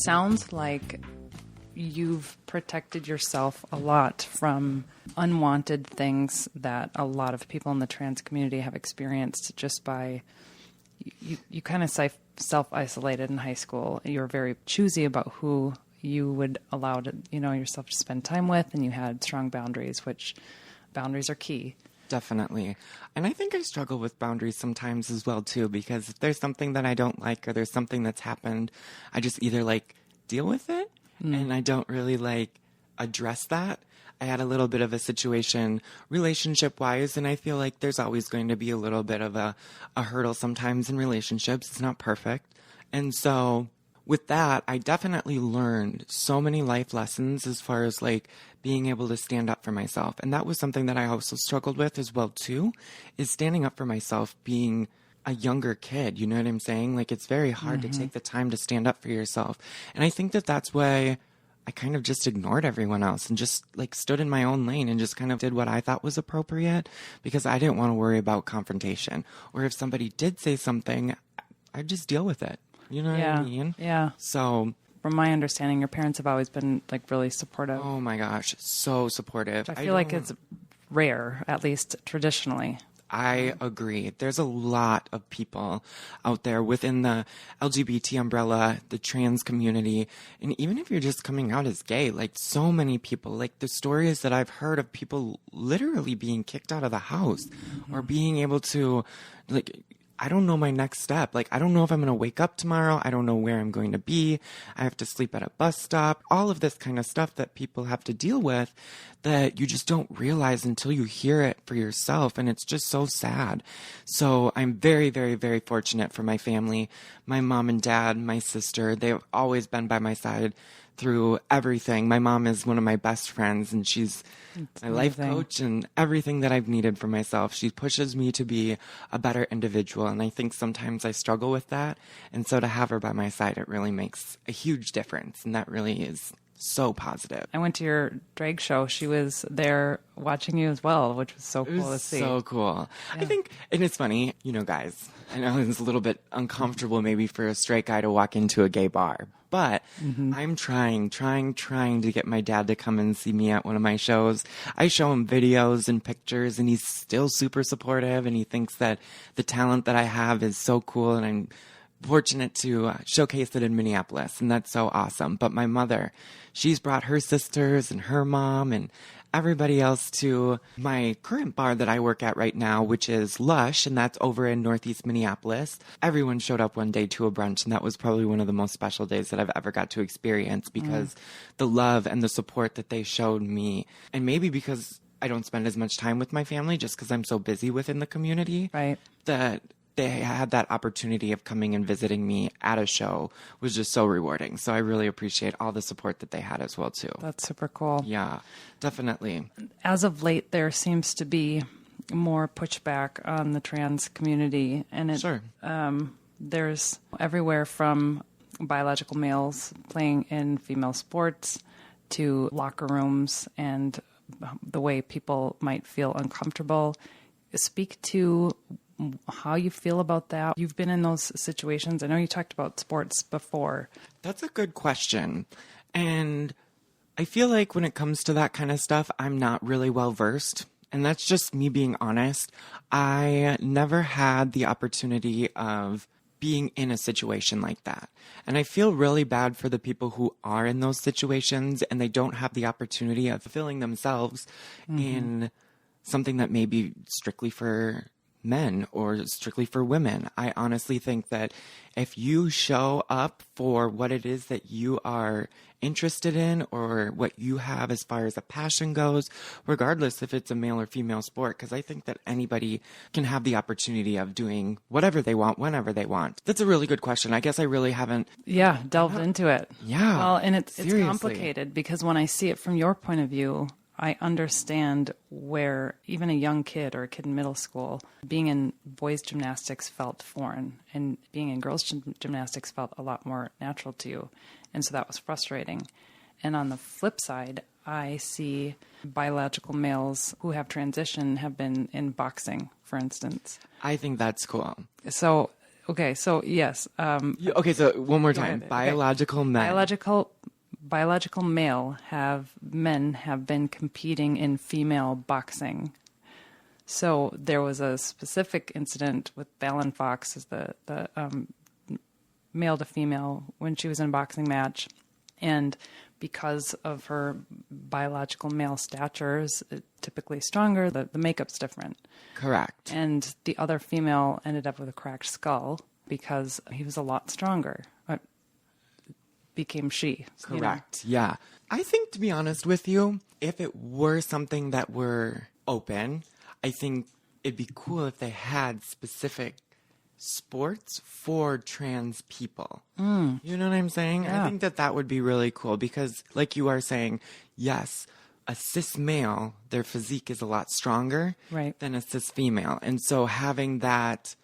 sounds like you've protected yourself a lot from unwanted things that a lot of people in the trans community have experienced just by you kind of self-isolated in high school. You were very choosy about who you would allow to, yourself to spend time with, and you had strong boundaries, which boundaries are key. Definitely. And I think I struggle with boundaries sometimes as well, too, because if there's something that I don't like or there's something that's happened, I just either deal with it and I don't really address that. I had a little bit of a situation relationship-wise, and I feel like there's always going to be a little bit of a hurdle sometimes in relationships. It's not perfect. And so with that, I definitely learned so many life lessons as far as being able to stand up for myself. And that was something that I also struggled with as well too, is standing up for myself being a younger kid. You know what I'm saying? It's very hard to take the time to stand up for yourself. And I think that that's why I kind of just ignored everyone else and just stood in my own lane and just kind of did what I thought was appropriate, because I didn't want to worry about confrontation. Or if somebody did say something, I'd just deal with it. You know what I mean? Yeah. So, from my understanding, your parents have always been really supportive. Oh my gosh, so supportive. I feel like it's rare, at least traditionally. I agree. There's a lot of people out there within the LGBT umbrella, the trans community, and even if you're just coming out as gay, so many people, the stories that I've heard of people literally being kicked out of the house or being able to, I don't know my next step. I don't know if I'm going to wake up tomorrow. I don't know where I'm going to be. I have to sleep at a bus stop. All of this kind of stuff that people have to deal with that you just don't realize until you hear it for yourself. And it's just so sad. So I'm very, very, very fortunate for my family, my mom and dad, my sister. They've always been by my side through everything. My mom is one of my best friends, and she's my life coach and everything that I've needed for myself. She pushes me to be a better individual, and I think sometimes I struggle with that. And so to have her by my side, it really makes a huge difference, and that really is so positive. I went to your drag show. She was there watching you as well, which was so cool to see. So cool. Yeah. I think, and it's funny, guys, I know it's a little bit uncomfortable maybe for a straight guy to walk into a gay bar, but I'm trying to get my dad to come and see me at one of my shows. I show him videos and pictures, and he's still super supportive, and he thinks that the talent that I have is so cool, and I'm fortunate to showcase it in Minneapolis, and that's so awesome. But my mother, she's brought her sisters and her mom and everybody else to my current bar that I work at right now, which is Lush, and that's over in Northeast Minneapolis. Everyone showed up one day to a brunch, and that was probably one of the most special days that I've ever got to experience, because the love and the support that they showed me, and maybe because I don't spend as much time with my family just because I'm so busy within the community, right, that they had that opportunity of coming and visiting me at a show was just so rewarding. So I really appreciate all the support that they had as well, too. That's super cool. Yeah, definitely. As of late, there seems to be more pushback on the trans community. And Sure. There's everywhere from biological males playing in female sports to locker rooms and the way people might feel uncomfortable. Speak to how you feel about that. You've been in those situations. I know you talked about sports before. That's a good question. And I feel like when it comes to that kind of stuff, I'm not really well versed. And that's just me being honest. I never had the opportunity of being in a situation like that. And I feel really bad for the people who are in those situations and they don't have the opportunity of fulfilling themselves in something that may be strictly for men or strictly for women. I honestly think that if you show up for what it is that you are interested in or what you have as far as a passion goes, regardless if it's a male or female sport, because I think that anybody can have the opportunity of doing whatever they want, whenever they want. That's a really good question. I guess I really haven't delved into it. Yeah. Well, and it's complicated because when I see it from your point of view, I understand where even a young kid or a kid in middle school, being in boys' gymnastics felt foreign and being in girls' gymnastics felt a lot more natural to you. And so that was frustrating. And on the flip side, I see biological males who have transitioned have been in boxing, for instance. I think that's cool. So Okay, so yes, Okay, so one more time. ahead. Biological men. biological men have been competing in female boxing. So there was a specific incident with Fallon Fox, as the male to female, when she was in a boxing match, and because of her biological male stature is typically stronger, the makeup's different. Correct. And the other female ended up with a cracked skull because he was a lot stronger. Became she. Correct. Yeah. I think, to be honest with you, if it were something that were open, I think it'd be cool if they had specific sports for trans people. You know what I'm saying? Yeah. I think that would be really cool because, like you are saying, yes, a cis male, their physique is a lot stronger than a cis female. And so having that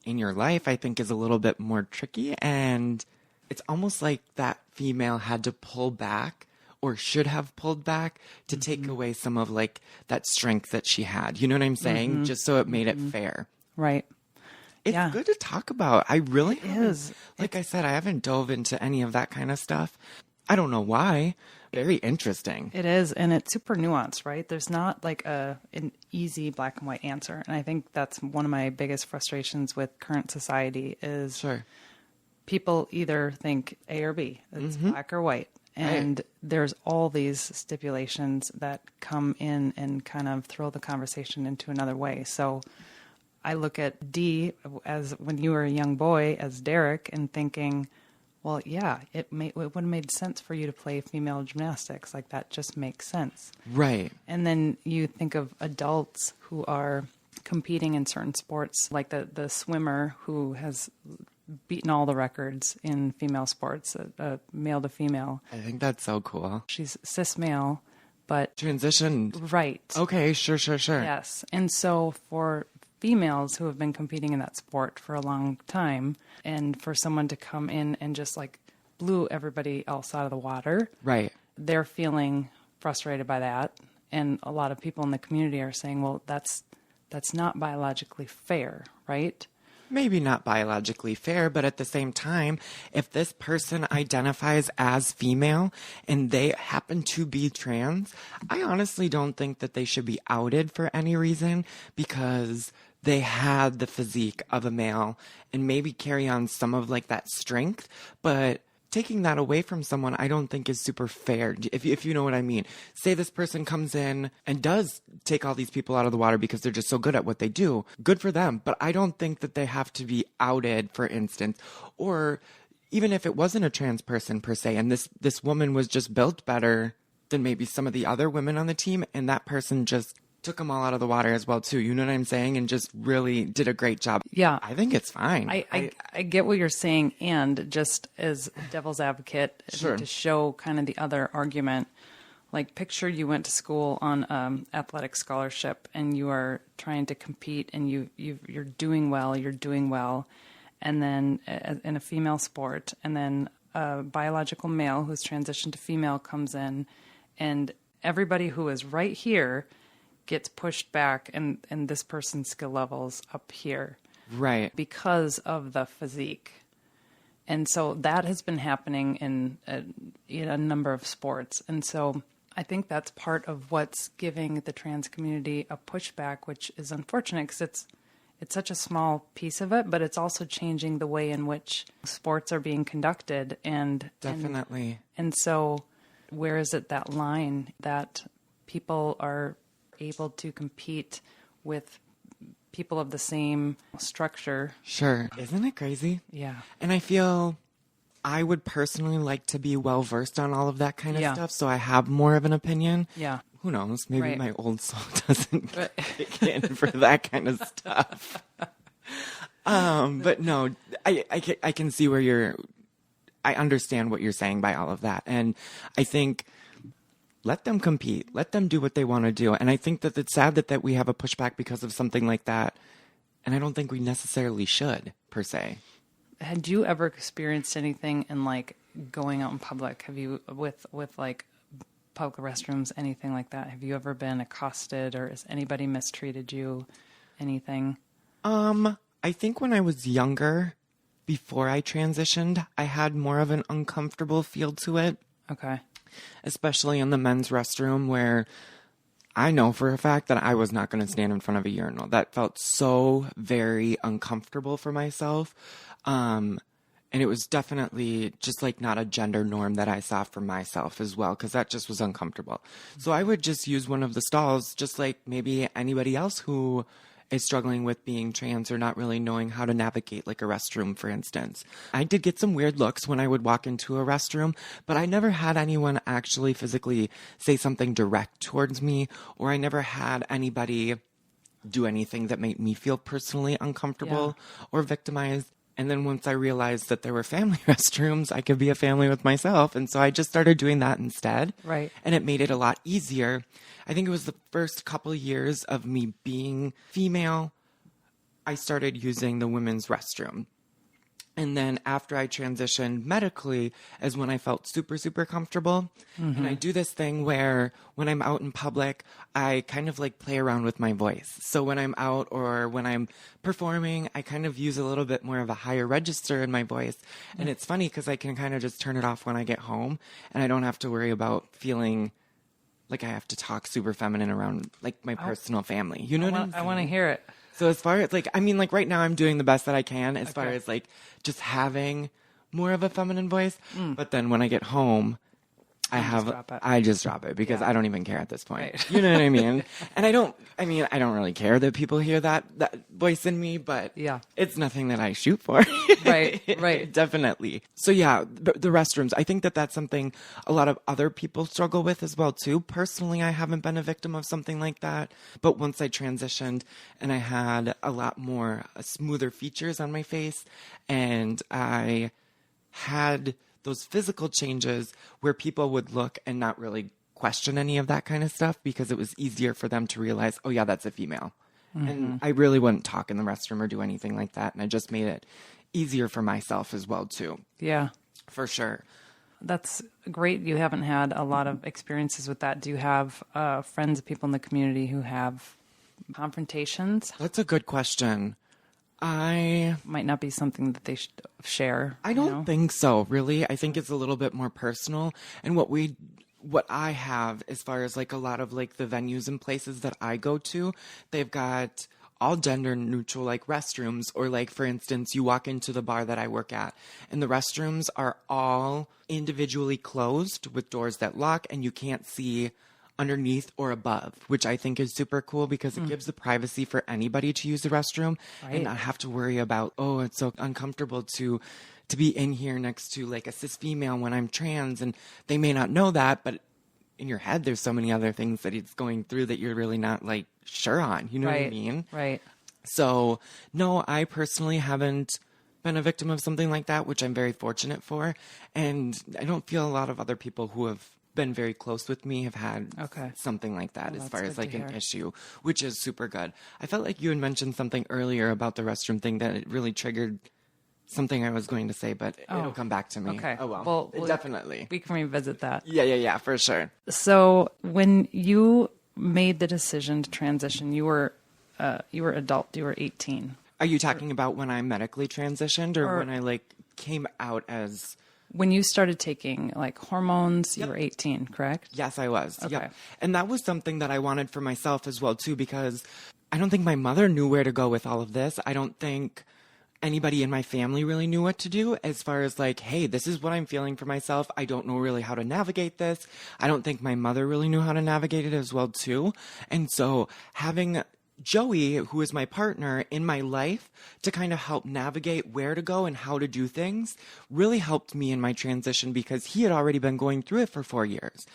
in your life, I think, is a little bit more tricky. And it's almost like that female had to pull back or should have pulled back to take away some of like that strength that she had. You know what I'm saying? Just so it made it fair. Right. It's good to talk about. I really is. Like I said, I haven't dove into any of that kind of stuff. I don't know why. Very interesting. It is, and it's super nuanced, right? There's not like an easy black and white answer. And I think that's one of my biggest frustrations with current society is people either think A or B. It's black or white. And there's all these stipulations that come in and kind of throw the conversation into another way. So I look at Dee as when you were a young boy as Derek and thinking, well, yeah, it would have made sense for you to play female gymnastics. Like that just makes sense. Right. And then you think of adults who are competing in certain sports, like the swimmer who has beaten all the records in female sports, male to female. I think that's so cool. She's cis male, but transitioned. Right. Okay, sure. Yes. And so for females who have been competing in that sport for a long time, and for someone to come in and just like blew everybody else out of the water, right? They're feeling frustrated by that, and a lot of people in the community are saying, "Well, that's not biologically fair, right?" Maybe not biologically fair, but at the same time, if this person identifies as female and they happen to be trans, I honestly don't think that they should be outed for any reason because they had the physique of a male and maybe carry on some of like that strength, but taking that away from someone, I don't think is super fair, if you know what I mean. Say this person comes in and does take all these people out of the water because they're just so good at what they do. Good for them. But I don't think that they have to be outed, for instance. Or even if it wasn't a trans person per se, and this woman was just built better than maybe some of the other women on the team, and that person just took them all out of the water as well, too. You know what I'm saying? And just really did a great job. Yeah. I think it's fine. I get what you're saying. And just as devil's advocate, to show kind of the other argument, like picture you went to school on athletic scholarship and you are trying to compete and you're doing well, and then in a female sport, and then a biological male who's transitioned to female comes in, and everybody who is right here gets pushed back, and this person's skill level's up here. Right. Because of the physique. And so that has been happening in a number of sports. And so I think that's part of what's giving the trans community a pushback, which is unfortunate because it's such a small piece of it, but it's also changing the way in which sports are being conducted. And definitely. And so where is it that line that people are able to compete with people of the same structure? Sure. Isn't it crazy? Yeah. And I feel I would personally like to be well versed on all of that kind of stuff, so I have more of an opinion. Yeah. Who knows? Maybe my old soul doesn't kick in for that kind of stuff. But no, I can see where I understand what you're saying by all of that. And I think let them compete. Let them do what they want to do. And I think that it's sad that we have a pushback because of something like that. And I don't think we necessarily should, per se. Had you ever experienced anything in like going out in public? Have you with like public restrooms, anything like that? Have you ever been accosted or has anybody mistreated you? Anything? I think when I was younger, before I transitioned, I had more of an uncomfortable feel to it, Okay. especially in the men's restroom where I know for a fact that I was not going to stand in front of a urinal. That felt so very uncomfortable for myself. And it was definitely just like not a gender norm that I saw for myself as well, because that just was uncomfortable. So I would just use one of the stalls, just like maybe anybody else who is struggling with being trans or not really knowing how to navigate like a restroom, for instance. I did get some weird looks when I would walk into a restroom, but I never had anyone actually physically say something direct towards me, or I never had anybody do anything that made me feel personally uncomfortable or victimized. And then once I realized that there were family restrooms, I could be a family with myself. And so I just started doing that instead. Right. And it made it a lot easier. I think it was the first couple of years of me being female, I started using the women's restroom. And then after I transitioned medically is when I felt super, super comfortable. And I do this thing where when I'm out in public, I kind of like play around with my voice. So when I'm out or when I'm performing, I kind of use a little bit more of a higher register in my voice. And it's funny because I can kind of just turn it off when I get home and I don't have to worry about feeling like I have to talk super feminine around like my personal family. You know what I'm saying? I want to hear it. So as far as like, I mean, like right now I'm doing the best that I can as far as like just having more of a feminine voice. But then when I get home, I just drop it because I don't even care at this point. Right. You know what I mean? And I don't really care that people hear that voice in me, but it's nothing that I shoot for. Right. Definitely. So yeah, the restrooms, I think that that's something a lot of other people struggle with as well too. Personally, I haven't been a victim of something like that, but once I transitioned and I had a lot more smoother features on my face and I had those physical changes where people would look and not really question any of that kind of stuff because it was easier for them to realize, oh yeah, that's a female. And I really wouldn't talk in the restroom or do anything like that. And I just made it easier for myself as well too. Yeah. For sure. That's great. You haven't had a lot of experiences with that. Do you have friends, people in the community who have confrontations? That's a good question. I might not be something that they should share. I don't think so, really. I think it's a little bit more personal. And what I have as far as like a lot of like the venues and places that I go to, they've got all gender neutral like restrooms, or like for instance, you walk into the bar that I work at and the restrooms are all individually closed with doors that lock and you can't see underneath or above, which I think is super cool because it gives the privacy for anybody to use the restroom and not have to worry about, oh, it's so uncomfortable to be in here next to like a cis female when I'm trans. And they may not know that, but in your head, there's so many other things that it's going through that you're really not like sure on. You know what I mean? Right. So no, I personally haven't been a victim of something like that, which I'm very fortunate for. And I don't feel a lot of other people who have been very close with me have had something like that as far as like an issue, which is super good. I felt like you had mentioned something earlier about the restroom thing that it really triggered something I was going to say, but it'll come back to me. Okay. Oh, well definitely. We can revisit that. Yeah, for sure. So when you made the decision to transition, you were adult, you were 18. Are you talking about when I medically transitioned or when I like came out as... When you started taking like hormones, you were 18, correct? Yes, I was. Okay. Yep. And that was something that I wanted for myself as well, too, because I don't think my mother knew where to go with all of this. I don't think anybody in my family really knew what to do as far as like, hey, this is what I'm feeling for myself. I don't know really how to navigate this. I don't think my mother really knew how to navigate it as well, too. And so having Joey, who is my partner in my life, to kind of help navigate where to go and how to do things really helped me in my transition because he had already been going through it for 4 years.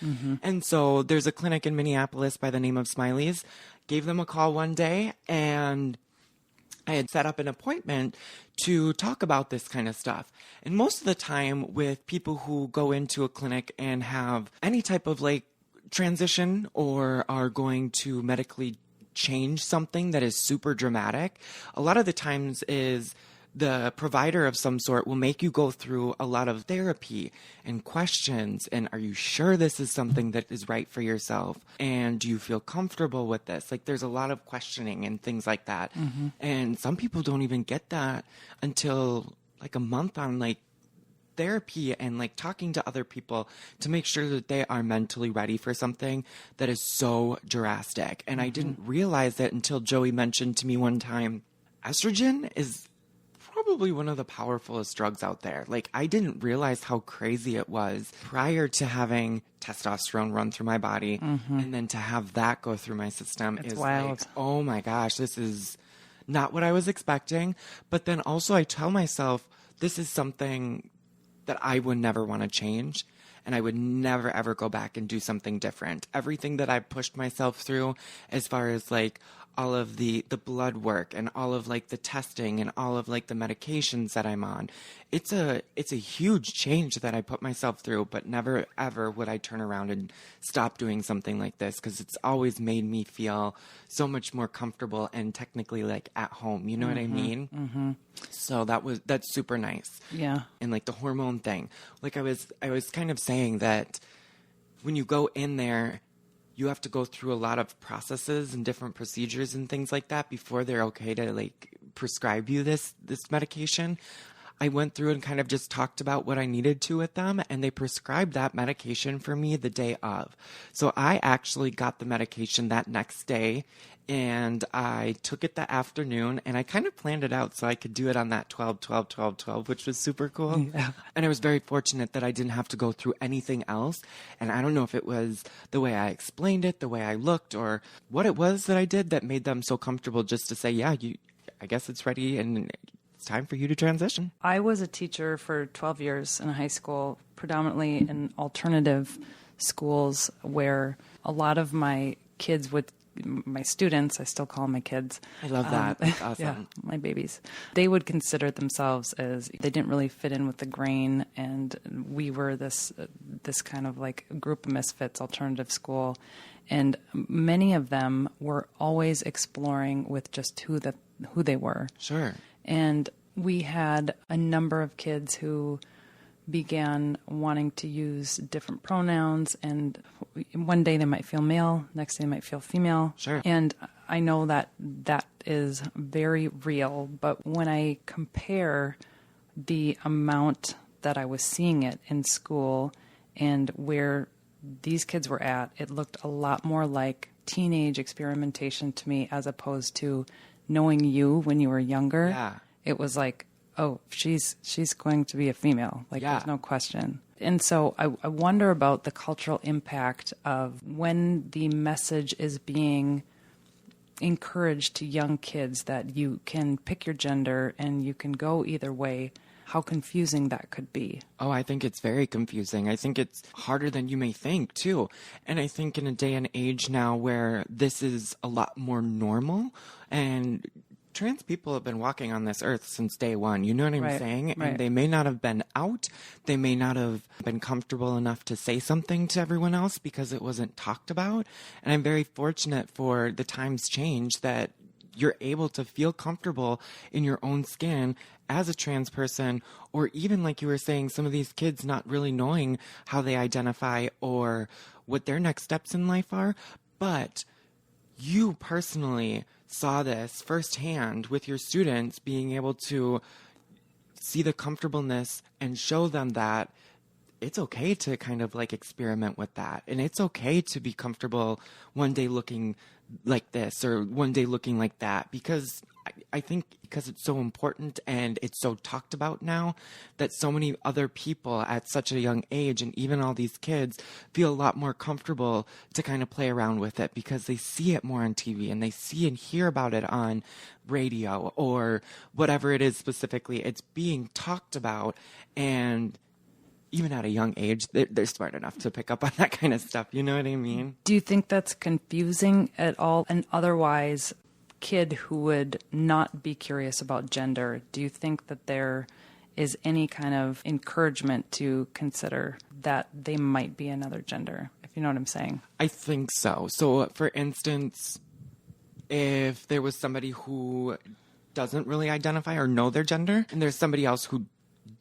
And so there's a clinic in Minneapolis by the name of Smiley's. Gave them a call one day and I had set up an appointment to talk about this kind of stuff. And most of the time with people who go into a clinic and have any type of like transition or are going to medically change something that is super dramatic, a lot of the times is the provider of some sort will make you go through a lot of therapy and questions. And are you sure this is something that is right for yourself? And do you feel comfortable with this? Like there's a lot of questioning and things like that. And some people don't even get that until like a month on like therapy and like talking to other people to make sure that they are mentally ready for something that is so drastic. And I didn't realize that until Joey mentioned to me one time, estrogen is probably one of the powerfulest drugs out there. Like I didn't realize how crazy it was prior to having testosterone run through my body and then to have that go through my system It's is wild. like, oh my gosh, this is not what I was expecting. But then also I tell myself this is something that I would never want to change, and I would never ever go back and do something different. Everything that I pushed myself through as far as like all of the blood work and all of like the testing and all of like the medications that I'm on, it's a huge change that I put myself through, but never ever would I turn around and stop doing something like this, because it's always made me feel so much more comfortable and technically like at home. You know what I mean? So that's super nice. Yeah. And like the hormone thing, like I was kind of saying that when you go in there, you have to go through a lot of processes and different procedures and things like that before they're okay to like prescribe you this medication. I went through and kind of just talked about what I needed to with them, and they prescribed that medication for me the day of. So I actually got the medication that next day, and I took it that afternoon, and I kind of planned it out so I could do it on that 12-12-12-12, which was super cool. Yeah. And I was very fortunate that I didn't have to go through anything else. And I don't know if it was the way I explained it, the way I looked, or what it was that I did that made them so comfortable just to say, yeah, I guess it's ready and it's time for you to transition. I was a teacher for 12 years in a high school, predominantly in alternative schools, where a lot of my kids my students, I still call them my kids. I love that. That's awesome. Yeah, my babies. They would consider themselves as they didn't really fit in with the grain, and we were this kind of like group of misfits, alternative school, and many of them were always exploring with just who they were. Sure. And we had a number of kids who began wanting to use different pronouns, and one day they might feel male, next day they might feel female. Sure. And I know that is very real, but when I compare the amount that I was seeing it in school and where these kids were at, it looked a lot more like teenage experimentation to me, as opposed to knowing you when you were younger. Yeah. It was like, oh, she's going to be a female. Like, there's no question. And so I wonder about the cultural impact of when the message is being encouraged to young kids that you can pick your gender and you can go either way, how confusing that could be. Oh, I think it's very confusing. I think it's harder than you may think, too. And I think in a day and age now where this is a lot more normal, and trans people have been walking on this earth since day one. You know what I'm saying? Right. And they may not have been out. They may not have been comfortable enough to say something to everyone else because it wasn't talked about. And I'm very fortunate for the times change that you're able to feel comfortable in your own skin as a trans person, or even like you were saying, some of these kids not really knowing how they identify or what their next steps in life are. But you personally saw this firsthand with your students, being able to see the comfortableness and show them that it's okay to kind of like experiment with that. And it's okay to be comfortable one day looking like this or one day looking like that, because I think because it's so important and it's so talked about now that so many other people at such a young age, and even all these kids, feel a lot more comfortable to kind of play around with it because they see it more on TV and they see and hear about it on radio or whatever it is specifically. It's being talked about, and even at a young age, they're smart enough to pick up on that kind of stuff. You know what I mean? Do you think that's confusing at all? An otherwise kid who would not be curious about gender, do you think that there is any kind of encouragement to consider that they might be another gender, if you know what I'm saying? I think so. So, for instance, if there was somebody who doesn't really identify or know their gender, and there's somebody else who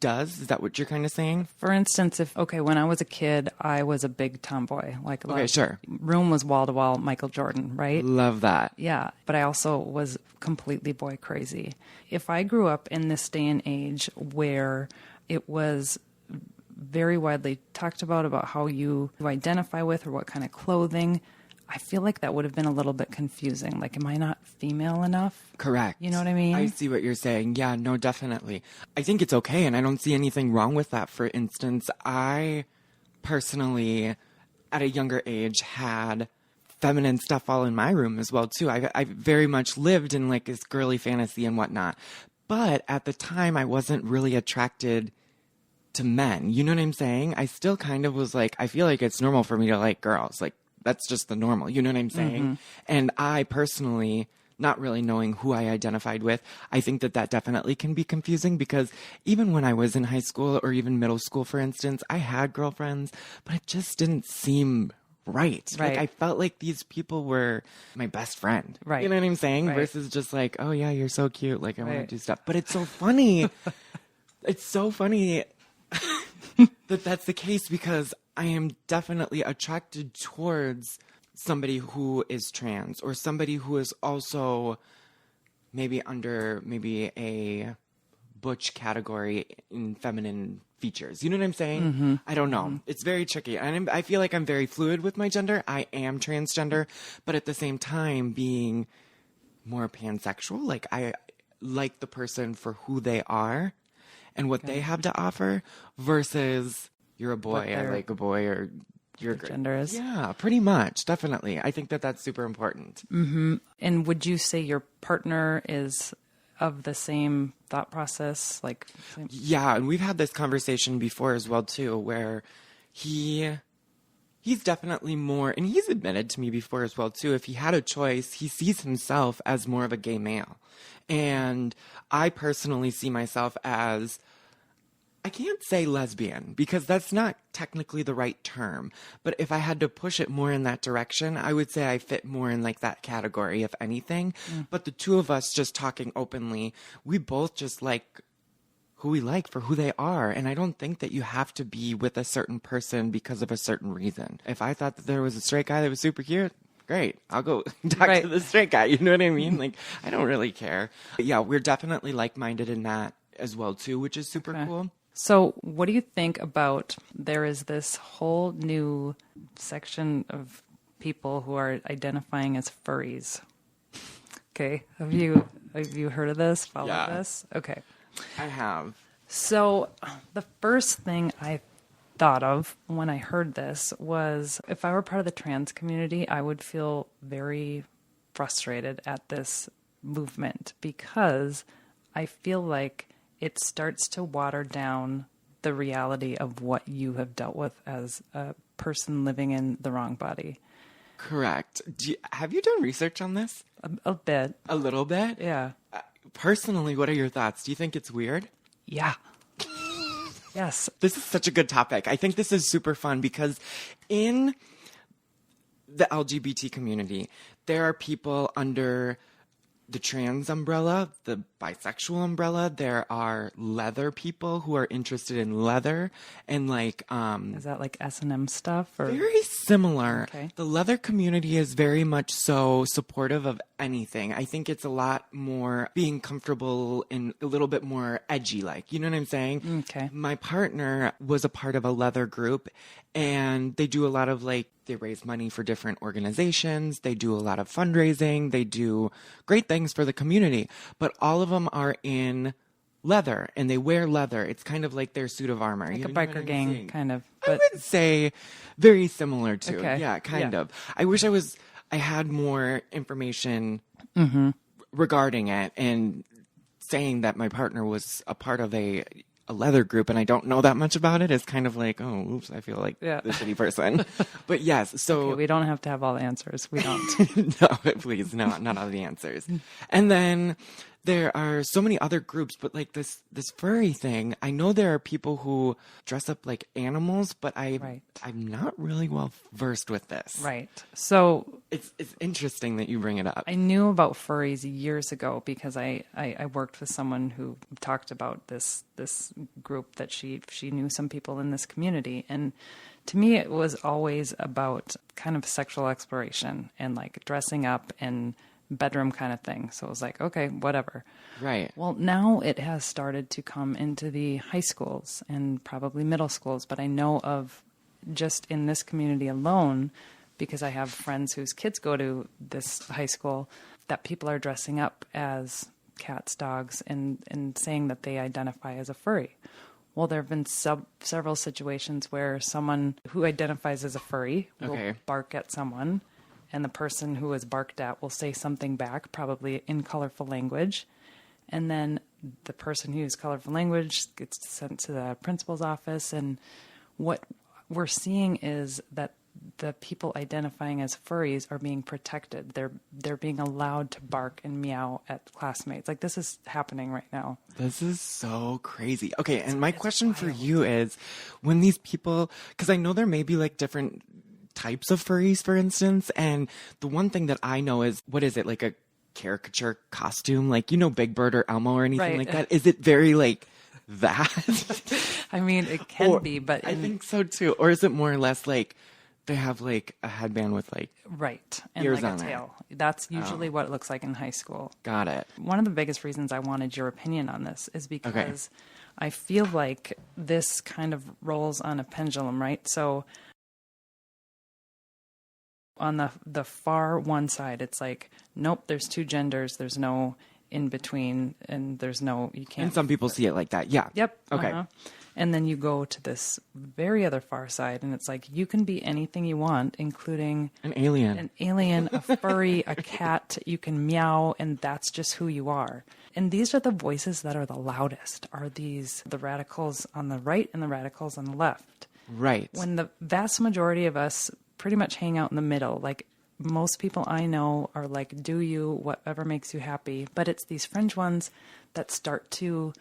does. Is that what you're kind of saying? For instance, when I was a kid, I was a big tomboy. Like, Okay, sure. Room was wall to wall Michael Jordan, right? Love that. Yeah, but I also was completely boy crazy. If I grew up in this day and age where it was very widely talked about how you identify with or what kind of clothing, I feel like that would have been a little bit confusing. Like, am I not female enough? Correct. You know what I mean? I see what you're saying. Yeah, no, definitely. I think it's okay, and I don't see anything wrong with that. For instance, I personally, at a younger age, had feminine stuff all in my room as well, too. I very much lived in, like, this girly fantasy and whatnot. But at the time, I wasn't really attracted to men. You know what I'm saying? I still kind of was like, I feel like it's normal for me to like girls. Like, that's just the normal. You know what I'm saying? Mm-hmm. And I personally, not really knowing who I identified with, I think that definitely can be confusing, because even when I was in high school or even middle school, for instance, I had girlfriends, but it just didn't seem right. Like, I felt like these people were my best friend. Right. You know what I'm saying? Right. Versus just like, oh yeah, you're so cute. Like, I want to do stuff. But it's so funny. It's so funny that that's the case, because I am definitely attracted towards somebody who is trans, or somebody who is also maybe under a butch category in feminine features. You know what I'm saying? Mm-hmm. I don't know. Mm-hmm. It's very tricky. And I feel like I'm very fluid with my gender. I am transgender, but at the same time being more pansexual. Like, I like the person for who they are and what they have to offer, versus you're a boy, I like a boy, or your gender is. Yeah, pretty much. Definitely. I think that that's super important. Mm-hmm. And would you say your partner is of the same thought process? Yeah, and we've had this conversation before as well, too, where he's definitely more, and he's admitted to me before as well, too, if he had a choice, he sees himself as more of a gay male. And I personally see myself as, I can't say lesbian, because that's not technically the right term. But if I had to push it more in that direction, I would say I fit more in like that category, if anything. Mm. But the two of us just talking openly, we both just like who we like for who they are. And I don't think that you have to be with a certain person because of a certain reason. If I thought that there was a straight guy that was super cute, great, I'll go talk to the straight guy. You know what I mean? Like, I don't really care. But yeah, we're definitely like-minded in that as well, too, which is super cool. So what do you think about, there is this whole new section of people who are identifying as furries. Okay. Have you heard of this? Followed this? Okay. I have. So the first thing I thought of when I heard this was, if I were part of the trans community, I would feel very frustrated at this movement, because I feel like it starts to water down the reality of what you have dealt with as a person living in the wrong body. Correct. Have you done research on this? A bit. A little bit? Yeah. Personally, what are your thoughts? Do you think it's weird? Yeah. Yes. This is such a good topic. I think this is super fun, because in the LGBT community, there are people under the trans umbrella, the bisexual umbrella. There are leather people who are interested in leather, and like is that like S&M stuff, or very similar? Okay. The leather community is very much so supportive of anything. I think it's a lot more being comfortable and a little bit more edgy, like, you know what I'm saying? Okay. My partner was a part of a leather group, and they do a lot of they raise money for different organizations. They do a lot of fundraising. They do great things for the community, but all of them are in leather, and they wear leather. It's kind of like their suit of armor. Like a biker gang, kind of. But I would say very similar to. Okay. Yeah, kind of. I wish I had more information regarding it, and saying that my partner was a part of a leather group and I don't know that much about it is kind of like, oh, oops, I feel like the shitty person. But yes, so... Okay, we don't have to have all the answers. We don't. No, please, no, not all the answers. And then there are so many other groups, but like this furry thing, I know there are people who dress up like animals, but I'm not really well versed with this. Right. So it's interesting that you bring it up. I knew about furries years ago because I worked with someone who talked about this group that she knew some people in this community. And to me, it was always about kind of sexual exploration and like dressing up and bedroom kind of thing. So it was like, okay, whatever. Right. Well, now it has started to come into the high schools and probably middle schools, but I know of just in this community alone, because I have friends whose kids go to this high school, that people are dressing up as cats, dogs, and saying that they identify as a furry. Well, there have been several situations where someone who identifies as a furry will bark at someone, and the person who is barked at will say something back, probably in colorful language. And then the person who uses colorful language gets sent to the principal's office. And what we're seeing is that the people identifying as furries are being protected. They're being allowed to bark and meow at classmates. Like, this is happening right now. This is so crazy. Okay, and my question for you is, when these people, because I know there may be like different types of furries, for instance, and the one thing that I know is, what is it, like a caricature costume, like, you know, Big Bird or Elmo or anything like that? Is it very like that? I mean, it can be, but I think so too. Or is it more or less like they have like a headband with like and ears like on a tail? That's usually what it looks like in high school. Got it. One of the biggest reasons I wanted your opinion on this is because I feel like this kind of rolls on a pendulum, right? So on the far one side, it's like, nope, there's two genders, there's no in between, and there's no, you can't. And some people see it like that. Yeah. Yep. Okay. And then you go to this very other far side, and it's like, you can be anything you want, including an alien, a furry, a cat. You can meow, and that's just who you are. And these are the voices that are the loudest, are the radicals on the right and the radicals on the left. Right. When the vast majority of us pretty much hang out in the middle, like most people I know are like, do you, whatever makes you happy. But it's these fringe ones that start to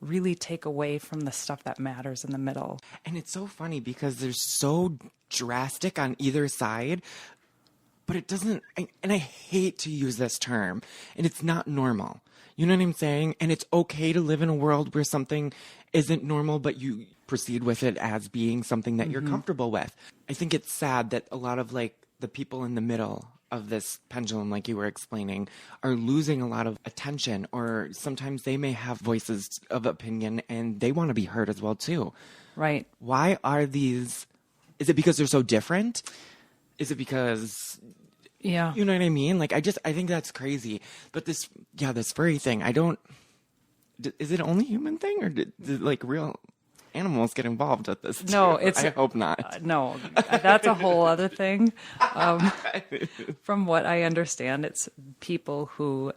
really take away from the stuff that matters in the middle. And it's so funny because they're so drastic on either side, but it doesn't, and I hate to use this term, and it's not normal. You know what I'm saying? And it's okay to live in a world where something isn't normal, but you proceed with it as being something that you're comfortable with. I think it's sad that a lot of like the people in the middle of this pendulum, like you were explaining, are losing a lot of attention, or sometimes they may have voices of opinion and they want to be heard as well too. Right. Why are these, is it because they're so different? Is it because, you know what I mean? Like, I think that's crazy. But this furry thing, is it only human thing, or did like real animals get involved with this too? No, I hope not. No, that's a whole other thing. From what I understand, it's people who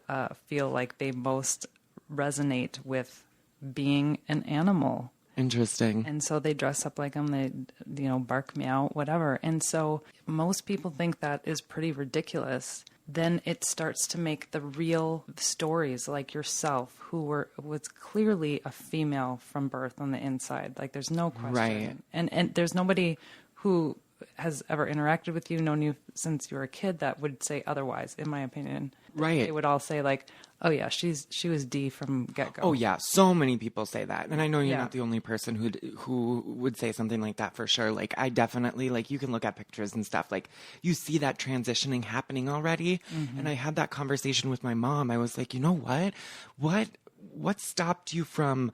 feel like they most resonate with being an animal. Interesting. And so they dress up like them, they, bark, meow, whatever. And so most people think that is pretty ridiculous. Then it starts to make the real stories, like yourself, who was clearly a female from birth on the inside. Like, there's no question. Right. And there's nobody who has ever interacted with you, known you since you were a kid, that would say otherwise, in my opinion. Right. They would all say like, oh yeah, she was Dee from get-go. Oh yeah, so many people say that. And I know you're not the only person who would say something like that for sure. Like, I definitely, like, you can look at pictures and stuff, like, you see that transitioning happening already. And I had that conversation with my mom. I was like, you know what stopped you from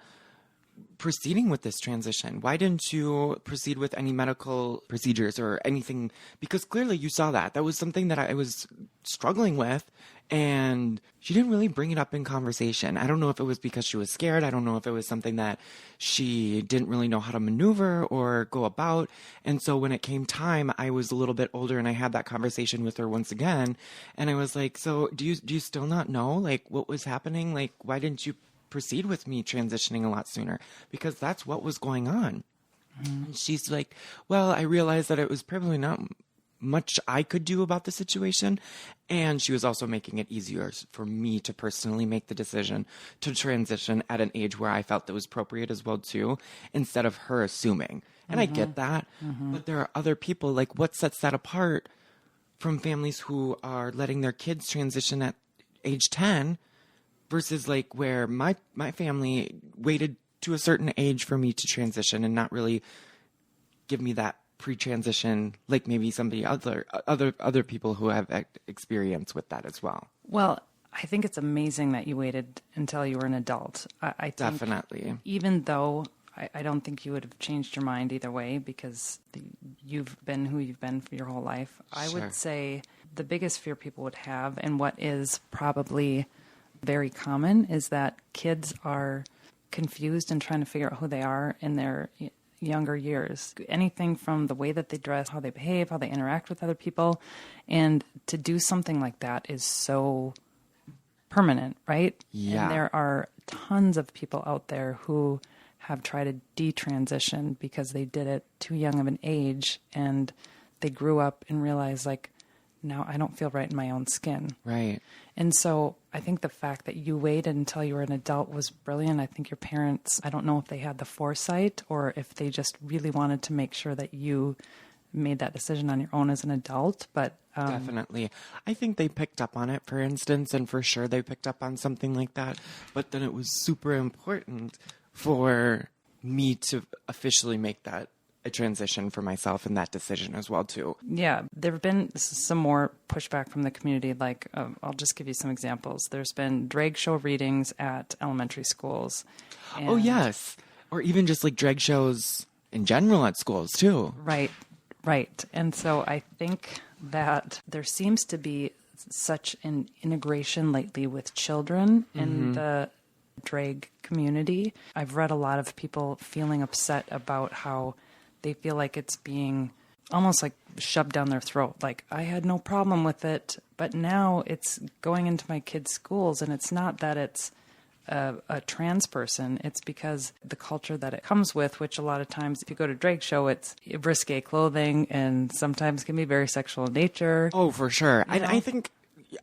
proceeding with this transition? Why didn't you proceed with any medical procedures or anything? Because clearly you saw that was something that I was struggling with, and she didn't really bring it up in conversation. I don't know if it was because she was scared. I don't know if it was something that she didn't really know how to maneuver or go about. And so when it came time, I was a little bit older, and I had that conversation with her once again. And I was like, so do you still not know, like, what was happening? Like, why didn't you proceed with me transitioning a lot sooner? Because that's what was going on. And she's like, well, I realized that it was probably not much I could do about the situation. And she was also making it easier for me to personally make the decision to transition at an age where I felt that was appropriate as well, too, instead of her assuming. And I get that. But there are other people, like, what sets that apart from families who are letting their kids transition at age 10 versus, like, where my family waited to a certain age for me to transition and not really give me that pre-transition, like maybe somebody other people who have experience with that as well. Well, I think it's amazing that you waited until you were an adult. I think Definitely. even though I don't think you would have changed your mind either way because you've been who you've been for your whole life. I Sure. would say the biggest fear people would have, and what is probably very common, is that kids are confused and trying to figure out who they are in their younger years. Anything from the way that they dress, how they behave, how they interact with other people. And to do something like that is so permanent, right? Yeah. And there are tons of people out there who have tried to detransition because they did it too young of an age and they grew up and realized, like, now I don't feel right in my own skin. Right. And so I think the fact that you waited until you were an adult was brilliant. I think your parents, I don't know if they had the foresight or if they just really wanted to make sure that you made that decision on your own as an adult. But Definitely. I think they picked up on it, for instance, and for sure they picked up on something like that. But then it was super important for me to officially make that a transition for myself in that decision as well, too. yeah, there have been some more pushback from the community. Like, I'll just give you some examples. There's been drag show readings at elementary schools. Oh, yes. Or even just like drag shows in general at schools, too. Right, right. And so I think that there seems to be such an integration lately with children in the drag community. I've read a lot of people feeling upset about how they feel like it's being almost like shoved down their throat. Like, I had no problem with it, but now it's going into my kids' schools, and it's not that it's a trans person. It's because the culture that it comes with, which a lot of times if you go to drag show, it's risque clothing and sometimes can be very sexual in nature. Oh, for sure. You know?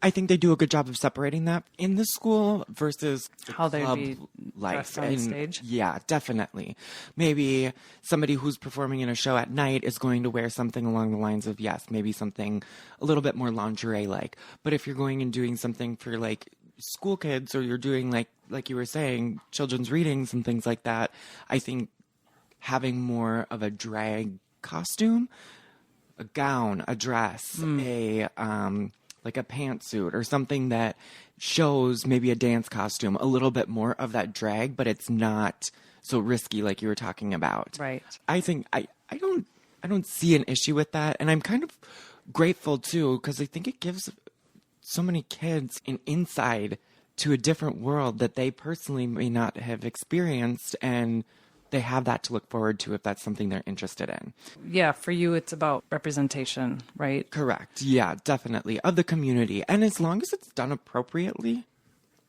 I think they do a good job of separating that in the school versus the How they'd club be life. dressed on stage. Yeah, definitely. Maybe somebody who's performing in a show at night is going to wear something along the lines of, yes, maybe something a little bit more lingerie-like. But if you're going and doing something for like school kids, or you're doing like you were saying, children's readings and things like that, I think having more of a drag costume, a gown, a dress, like a pantsuit or something that shows maybe a dance costume, a little bit more of that drag, but it's not so risky like you were talking about. Right. I think I don't see an issue with that, and I'm kind of grateful too, because I think it gives so many kids an insight to a different world that they personally may not have experienced, and they have that to look forward to if that's something they're interested in. Yeah, for you, it's about representation, right? Correct. Yeah, definitely. Of the community. And as long as it's done appropriately,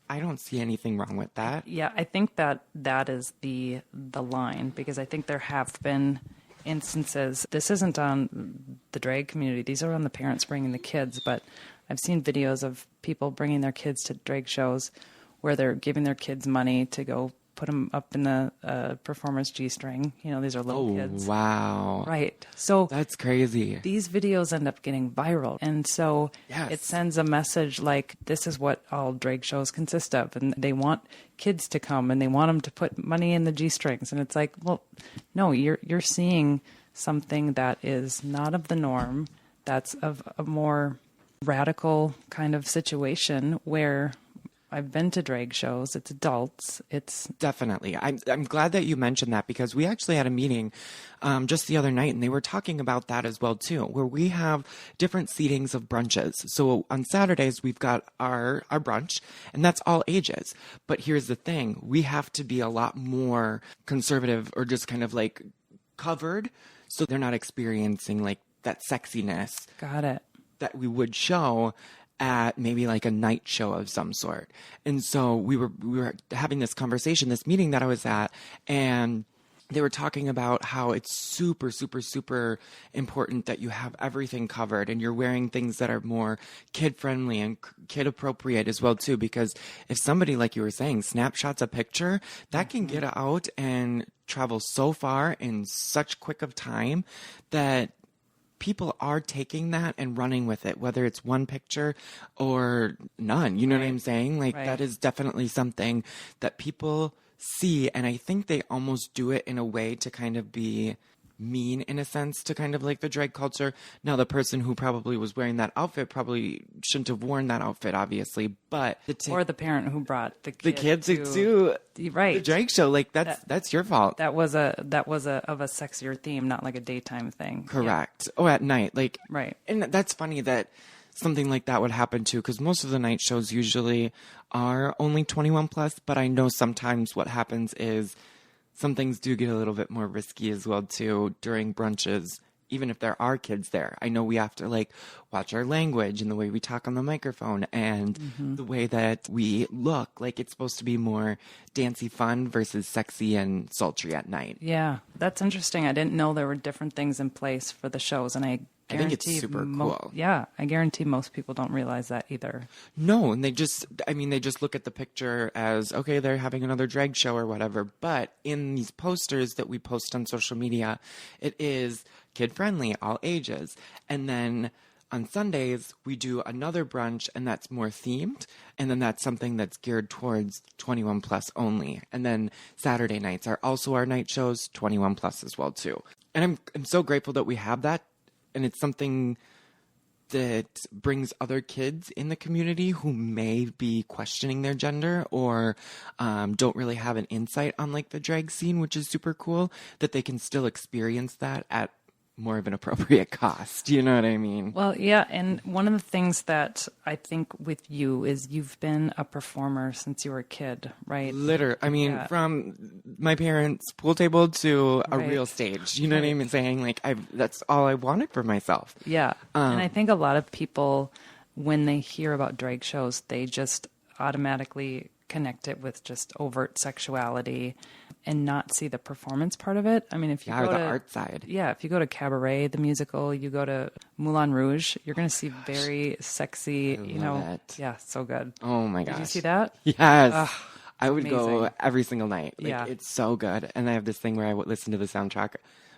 I don't see anything wrong with that. Yeah, I think that is the line, because I think there have been instances, this isn't on the drag community, these are on the parents bringing the kids, but I've seen videos of people bringing their kids to drag shows where they're giving their kids money to go put them up in the performer's G-string. You know, these are little kids. Wow. Right. So That's crazy. these videos end up getting viral. And so Yes. it sends a message like, this is what all drag shows consist of. And they want kids to come and they want them to put money in the G-strings. And it's like, well, no, you're seeing something that is not of the norm. That's of a more radical kind of situation where I've been to drag shows. It's adults. It's Definitely. I'm glad that you mentioned that, because we actually had a meeting just the other night, and they were talking about that as well too, where we have different seatings of brunches. So on Saturdays we've got our brunch, and that's all ages. But here's the thing: we have to be a lot more conservative, or just kind of like covered, so they're not experiencing like that sexiness got it. that we would show at maybe like a night show of some sort. And so we were having this conversation, this meeting that I was at, and they were talking about how it's super, super, super important that you have everything covered and you're wearing things that are more kid friendly and kid appropriate as well too. Because if somebody, like you were saying, snapshots a picture, that can get out and travel so far in such quick of time that people are taking that and running with it, whether it's one picture or none. You know what I'm saying? Like that is definitely something that people see, and I think they almost do it in a way to kind of be mean in a sense to kind of like the drag culture. Now, the person who probably was wearing that outfit probably shouldn't have worn that outfit, obviously, but or the parent who brought the kid to right the drag show, like that's your fault. That was of a sexier theme, not like a daytime thing. Correct. Oh, at night, like right. And that's funny that something like that would happen too, because most of the night shows usually are only 21 plus, but I know sometimes what happens is some things do get a little bit more risky as well too during brunches, even if there are kids there. I know we have to like watch our language and the way we talk on the microphone and the way that we look. Like it's supposed to be more dancey fun versus sexy and sultry at night. Yeah, that's interesting. I didn't know there were different things in place for the shows, and I think it's super cool. Yeah, I guarantee most people don't realize that either. No, and they just look at the picture as, okay, they're having another drag show or whatever. But in these posters that we post on social media, it is kid-friendly, all ages. And then on Sundays, we do another brunch, and that's more themed. And then that's something that's geared towards 21 plus only. And then Saturday nights are also our night shows, 21 plus as well, too. And I'm so grateful that we have that. And it's something that brings other kids in the community who may be questioning their gender or don't really have an insight on like the drag scene, which is super cool, that they can still experience that at more of an appropriate cost. You know what I mean? Well, yeah. And one of the things that I think with you is you've been a performer since you were a kid, right? Literally. I mean, from my parents' pool table to a real stage. You know what I'm saying? Like, that's all I wanted for myself. Yeah. And I think a lot of people, when they hear about drag shows, they just automatically connect it with just overt sexuality and not see the performance part of it. I mean, if you go the to art side. Yeah, if you go to Cabaret, the musical, you go to Moulin Rouge, you're going to see very sexy, yeah, so good. Oh my gosh. Did you see that? Yes. I would go every single night. Like, it's so good. And I have this thing where I would listen to the soundtrack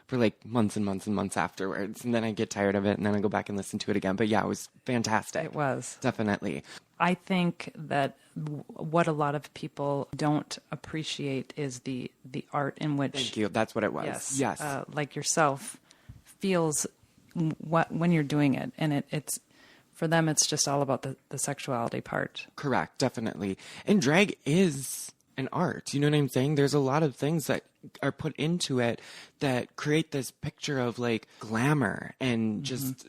for like months and months and months afterwards. And then I get tired of it and then I go back and listen to it again. But yeah, it was fantastic. It was. Definitely. I think that what a lot of people don't appreciate is the art in which... Thank you. That's what it was. Yes. Like yourself feels when you're doing it. And it's for them, it's just all about the sexuality part. Correct. Definitely. And drag is an art. You know what I'm saying? There's a lot of things that are put into it that create this picture of like glamour and just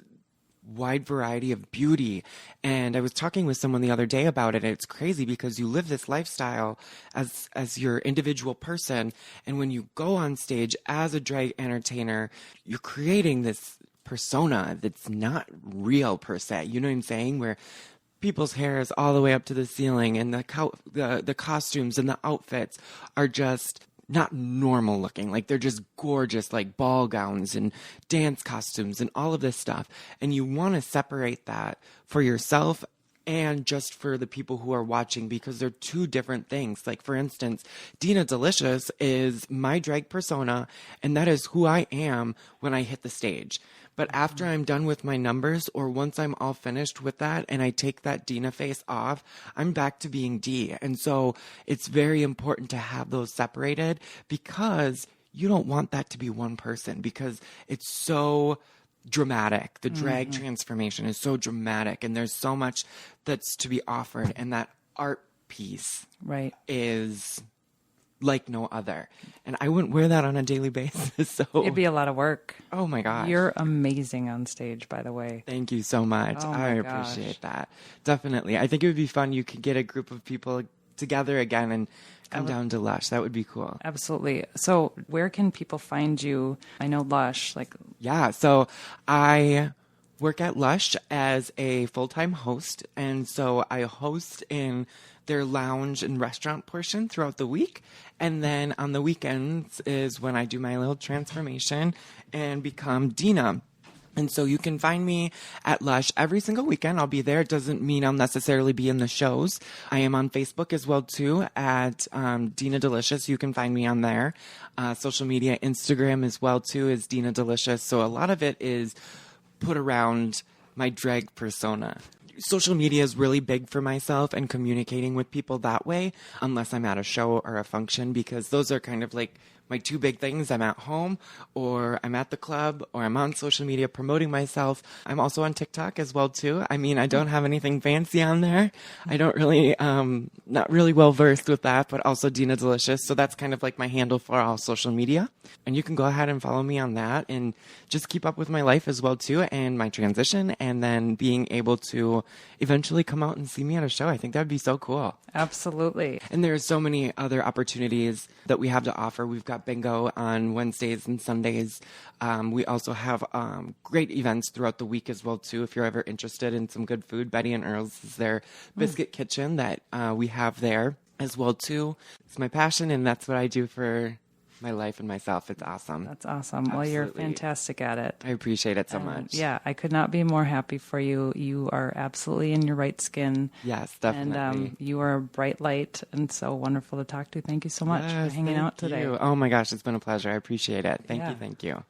wide variety of beauty. And I was talking with someone the other day about it. And it's crazy because you live this lifestyle as your individual person. And when you go on stage as a drag entertainer, you're creating this persona that's not real per se. You know what I'm saying? Where people's hair is all the way up to the ceiling and the costumes and the outfits are just not normal looking. Like they're just gorgeous, like ball gowns and dance costumes and all of this stuff. And you want to separate that for yourself and just for the people who are watching because they're two different things. Like for instance, Dina Delicious is my drag persona and that is who I am when I hit the stage. But after I'm done with my numbers or once I'm all finished with that and I take that Dina face off, I'm back to being Dee. And so it's very important to have those separated because you don't want that to be one person because it's so dramatic. The drag transformation is so dramatic and there's so much that's to be offered. And that art piece is like no other. And I wouldn't wear that on a daily basis. So it'd be a lot of work. Oh my gosh. You're amazing on stage, by the way. Thank you so much. I appreciate that. Definitely. I think it would be fun. You could get a group of people together again and come down to Lush. That would be cool. Absolutely. So where can people find you? I know Lush, Yeah, so I work at Lush as a full-time host. And so I host in their lounge and restaurant portion throughout the week. And then on the weekends is when I do my little transformation and become Dina. And so you can find me at Lush every single weekend. I'll be there. It doesn't mean I'll necessarily be in the shows. I am on Facebook as well, too, at Dina Delicious. You can find me on there. Social media, Instagram as well, too, is Dina Delicious. So a lot of it is put around my drag persona. Social media is really big for myself and communicating with people that way, unless I'm at a show or a function, because those are kind of like my two big things. I'm at home or I'm at the club or I'm on social media promoting myself. I'm also on TikTok as well too. I mean, I don't have anything fancy on there. I don't really, not really well versed with that, but also Dina Delicious. So that's kind of like my handle for all social media. And you can go ahead and follow me on that and just keep up with my life as well too, and my transition, and then being able to eventually come out and see me at a show. I think that'd be so cool. Absolutely. And there are so many other opportunities that we have to offer. We've got bingo on Wednesdays and Sundays. We also have great events throughout the week as well too. If you're ever interested in some good food, Betty and Earl's is their biscuit kitchen that we have there as well too. It's my passion, and that's what I do for my life and myself. It's awesome. That's awesome. Absolutely. Well, you're fantastic at it. I appreciate it so much. Yeah, I could not be more happy for you. You are absolutely in your right skin. Yes, definitely. And you are a bright light and so wonderful to talk to. Thank you so much for hanging out today. You. Oh my gosh, it's been a pleasure. I appreciate it. Thank you. Thank you.